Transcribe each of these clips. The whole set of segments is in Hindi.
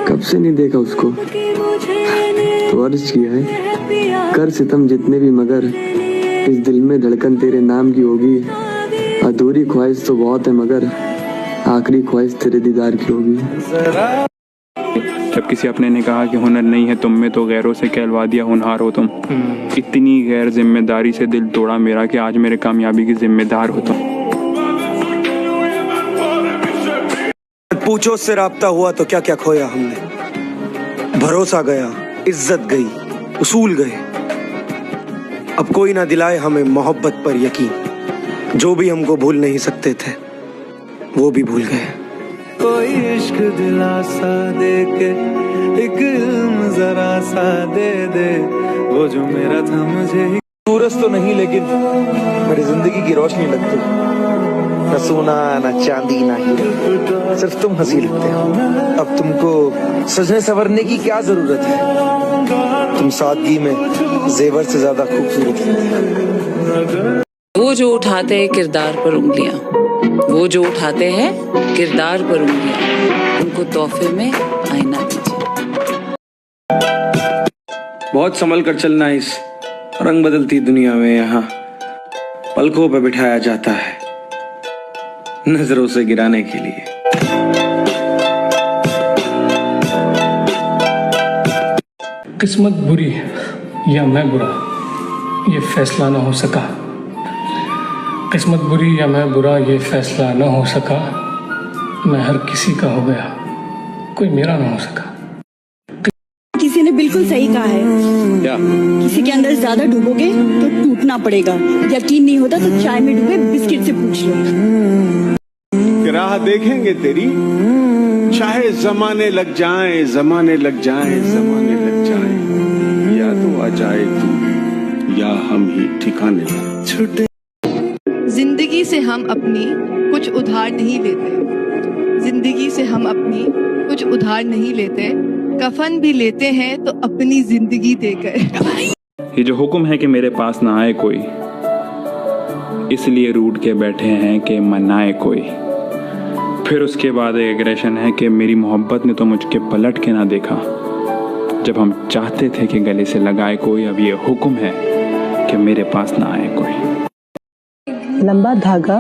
कब से नहीं देखा उसको, तो अर्ज किया है कर सितम जितने भी, मगर इस दिल में धड़कन तेरे नाम की होगी। अधूरी ख्वाहिश तो बहुत है, मगर आखिरी ख्वाहिश तेरे दीदार की होगी। जब किसी अपने ने कहा कि हुनर नहीं है तुम में, तो गैरों से कहलवा दिया होनहार हो तुम। इतनी गैर जिम्मेदारी से दिल तोड़ा मेरा कि आज मेरे कामयाबी की जिम्मेदार हो तुम। पूछो उससे राब्ता हुआ तो क्या क्या खोया हमने। भरोसा गया, इज्जत गई, उसूल गए। अब कोई ना दिलाए हमें मोहब्बत पर यकीन। जो भी हमको भूल नहीं सकते थे वो भी भूल गए। कोई इश्क दिलासा दे के एक इल्म जरा सा दे दे, वो जो मेरा था मुझे ही। सूरज तो नहीं लेकिन मेरी जिंदगी की रोशनी लगती। न सोना न चांदी न हीरा, सिर्फ तुम हंसी लगते हो। अब तुमको सजने संवरने की क्या जरूरत है, तुम सादगी में जेवर से ज्यादा खूबसूरत लगते हो। वो जो उठाते हैं किरदार पर उंगलियां, वो जो उठाते हैं किरदार पर उंगलियां, उनको तोहफे में आईना दीजिए। बहुत संभल कर चलना इस रंग बदलती दुनिया में। यहाँ पलकों पर बिठाया जाता है नजरों से गिराने के लिए। किस्मत बुरी या मैं बुरा, ये फैसला ना हो सका। किस्मत बुरी या मैं बुरा, ये फैसला ना हो सका। मैं हर किसी का हो गया, कोई मेरा ना हो सका। किसी ने बिल्कुल सही कहा है, क्या? किसी के अंदर ज्यादा डूबोगे तो टूटना पड़ेगा। यकीन नहीं होता तो चाय में डूबे बिस्किट से पूछ लो। राह देखेंगे तेरी, चाहे जमाने लग जाए, जमाने लग जाए, जमाने लग जाए। या तो आ जाए तू या हम ही ठिकाने लग छुटे। जिंदगी से हम अपनी कुछ उधार नहीं लेते, जिंदगी से हम अपनी कुछ उधार नहीं लेते। कफन भी लेते हैं तो अपनी जिंदगी देकर। ये जो हुक्म है कि मेरे पास ना आए कोई, इसलिए रूठ के बैठे हैं कि मनाए कोई। फिर उसके बाद एक एग्रेशन है कि मेरी मोहब्बत ने तो मुझके पलट के ना देखा जब हम चाहते थे कि गले से लगाए कोई। अब ये हुक्म है कि मेरे पास ना आए कोई। लंबा धागा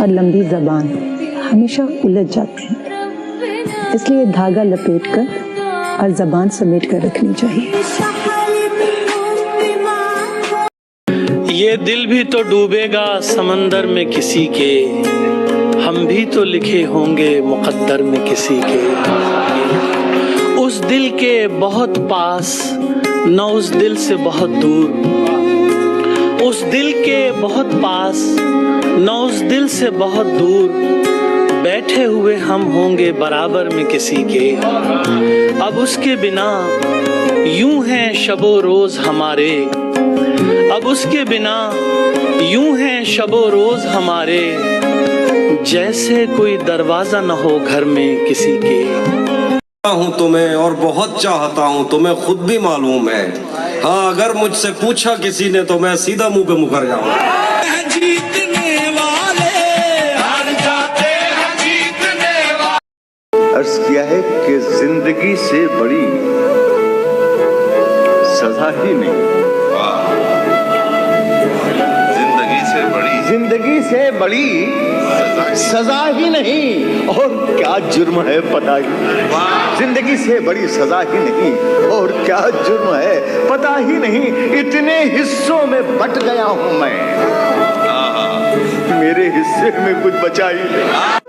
और लंबी जबान हमेशा उलझ जाते हैं, इसलिए धागा लपेट कर और जबान समेट कर रखनी चाहिए। ये दिल भी तो डूबेगा समंदर में किसी के, हम भी तो लिखे होंगे मुकद्दर में किसी के। उस दिल के बहुत पास न उस दिल से बहुत दूर, उस दिल के बहुत पास न उस दिल से बहुत दूर, बैठे हुए हम होंगे बराबर में किसी के। अब उसके बिना यूं हैं शबो रोज हमारे, अब उसके बिना यूं हैं शबो रोज हमारे, जैसे कोई दरवाजा न हो घर में किसी के। हूँ तुम्हें और बहुत चाहता हूँ तुम्हें, खुद भी मालूम है। हाँ, अगर मुझसे पूछा किसी ने तो मैं सीधा मुंह पे मुकर जाऊंगा। जीतने वाले हार जाते हैं, जीतने वाले। अर्ज किया है कि जिंदगी से बड़ी सजा ही नहीं, जिंदगी से बड़ी सजा ही नहीं और क्या जुर्म है पता ही। जिंदगी से बड़ी सजा ही नहीं और क्या जुर्म है पता ही नहीं। इतने हिस्सों में बट गया हूं मैं, मेरे हिस्से में कुछ बचा ही नहीं।